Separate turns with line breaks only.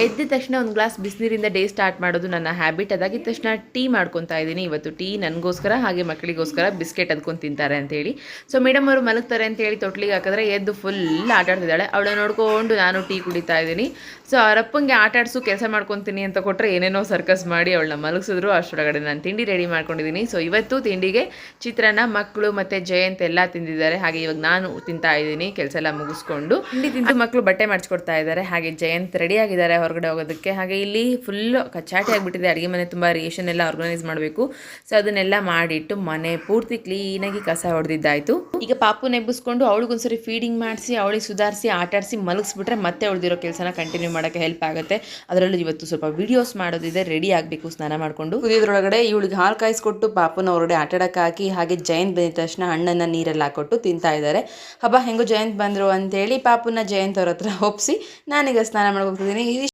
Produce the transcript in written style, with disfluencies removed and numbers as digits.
ಎದ್ದ ತಕ್ಷಣ ಒಂದು ಗ್ಲಾಸ್ ಬಿಸಿನೀರಿಂದ ಡೇ ಸ್ಟಾರ್ಟ್ ಮಾಡೋದು ನನ್ನ ಹ್ಯಾಬಿಟ್. ಅದಾಗಿದ್ದ ತಕ್ಷಣ ಟೀ ಮಾಡ್ಕೊತಾ ಇದ್ದೀನಿ. ಇವತ್ತು ಟೀ ನನಗೋಸ್ಕರ ಹಾಗೆ ಮಕ್ಕಳಿಗೋಸ್ಕರ ಬಿಸ್ಕೆಟ್ ಅದ್ಕೊಂಡು ತಿಂತಾರೆ ಅಂತೇಳಿ. ಸೊ ಮೇಡಮ್ ಅವರು ಮಲಗ್ತಾರೆ ಅಂತೇಳಿ ತೊಟ್ಲಿಗೆ ಹಾಕಿದ್ರೆ ಎದ್ದು ಫುಲ್ ಆಟ ಆಡ್ತಿದ್ದಾಳೆ. ಅವಳ ನೋಡ್ಕೊಂಡು ನಾನು ಟೀ ಕುಡಿತಾ ಇದ್ದೀನಿ. ಸೊ ಅವರಪ್ಪಂಗೆ ಆಟ ಆಡಿಸು ಕೆಲಸ ಮಾಡ್ಕೊತೀನಿ ಅಂತ ಕೊಟ್ಟರೆ ಏನೇನೋ ಸರ್ಕಸ್ ಮಾಡಿ ಅವಳನ್ನ ಮಲಗಿಸಿದ್ರು. ಅಷ್ಟೊಳಗಡೆ ನಾನು ತಿಂಡಿ ರೆಡಿ ಮಾಡ್ಕೊಂಡಿದ್ದೀನಿ. ಸೊ ಇವತ್ತು ತಿಂಡಿಗೆ ಚಿತ್ರಾನ್ನ ಮಕ್ಕಳು ಮತ್ತು ಜಯಂತ್ ಎಲ್ಲ ತಿಂದಿದ್ದಾರೆ. ಹಾಗೆ ಇವಾಗ ನಾನು ತಿಂತಾ ಇದ್ದೀನಿ ಕೆಲಸ ಎಲ್ಲ ಮುಗಿಸ್ಕೊಂಡು. ತಿಂಡಿ ತಿಂದು ಮಕ್ಕಳು ಬಟ್ಟೆ ಮಾಡಿಸ್ಕೊಡ್ತಾ ಇದ್ದಾರೆ. ಹಾಗೆ ಜಯಂತ್ ರೆಡಿ ಆಗಿದ್ದಾರೆ ಹೊರಗಡೆ ಹೋಗೋದಕ್ಕೆ. ಹಾಗೆ ಇಲ್ಲಿ ಫುಲ್ ಕಚ್ಚಾಟಿ ಆಗಿಬಿಟ್ಟಿದೆ. ಅಡುಗೆ ಮನೆ ತುಂಬ ರೇಷನ್ ಎಲ್ಲ ಆರ್ಗನೈಸ್ ಮಾಡಬೇಕು. ಸೊ ಅದನ್ನೆಲ್ಲ ಮಾಡಿಟ್ಟು ಮನೆ ಪೂರ್ತಿ ಕ್ಲೀನಾಗಿ ಕಸ ಹೊಡೆದಿದ್ದಾಯಿತು. ಈಗ ಪಾಪು ನೆಬ್ಬಿಸ್ಕೊಂಡು ಅವಳಿಗೊಂದ್ಸರಿ ಫೀಡಿಂಗ್ ಮಾಡಿಸಿ ಅವಳಿಗೆ ಸುಧಾರಿಸಿ ಆಟಾಡಿಸಿ ಮಲಗಿಸ್ಬಿಟ್ರೆ ಮತ್ತೆ ಉಳಿದಿರೋ ಕೆಲಸನ ಕಂಟಿನ್ಯೂ ಮಾಡೋಕ್ಕೆ ಹೆಲ್ಪ್ ಆಗುತ್ತೆ. ಅದರಲ್ಲೂ ಇವತ್ತು ಸ್ವಲ್ಪ ವಿಡಿಯೋಸ್ ಮಾಡೋದಿದೆ, ರೆಡಿ ಆಗಬೇಕು ಸ್ನಾನ ಮಾಡಿಕೊಂಡು. ಕುದಿಯೋದ್ರೊಳಗಡೆ ಇವಳಿಗೆ ಹಾಲು ಕಾಯಿಸ್ಕೊಟ್ಟು ಪಾಪುನ ಹೊರಗಡೆ ಆಟಾಡಕ್ಕೆ ಹಾಕಿ ಹಾಗೆ ಜಯಂತ್ ಬಂದಿದ ತಕ್ಷಣ ಹಣ್ಣನ್ನು ನೀರಲ್ಲಿ ಹಾಕೊಟ್ಟು ತಿಂತಾ ಇದ್ದಾರೆ. ಹಬ್ಬ ಹೆಂಗೋ ಜಯಂತ್ ಬಂದರು ಅಂತೇಳಿ ಪಾಪುನ ಜಯಂತ್ ಅವ್ರ ಹತ್ರ ಒಪ್ಪಿಸಿ ನಾನೀಗ ಸ್ನಾನ ಮಾಡ್ಕೊತಿದ್ದೀನಿ.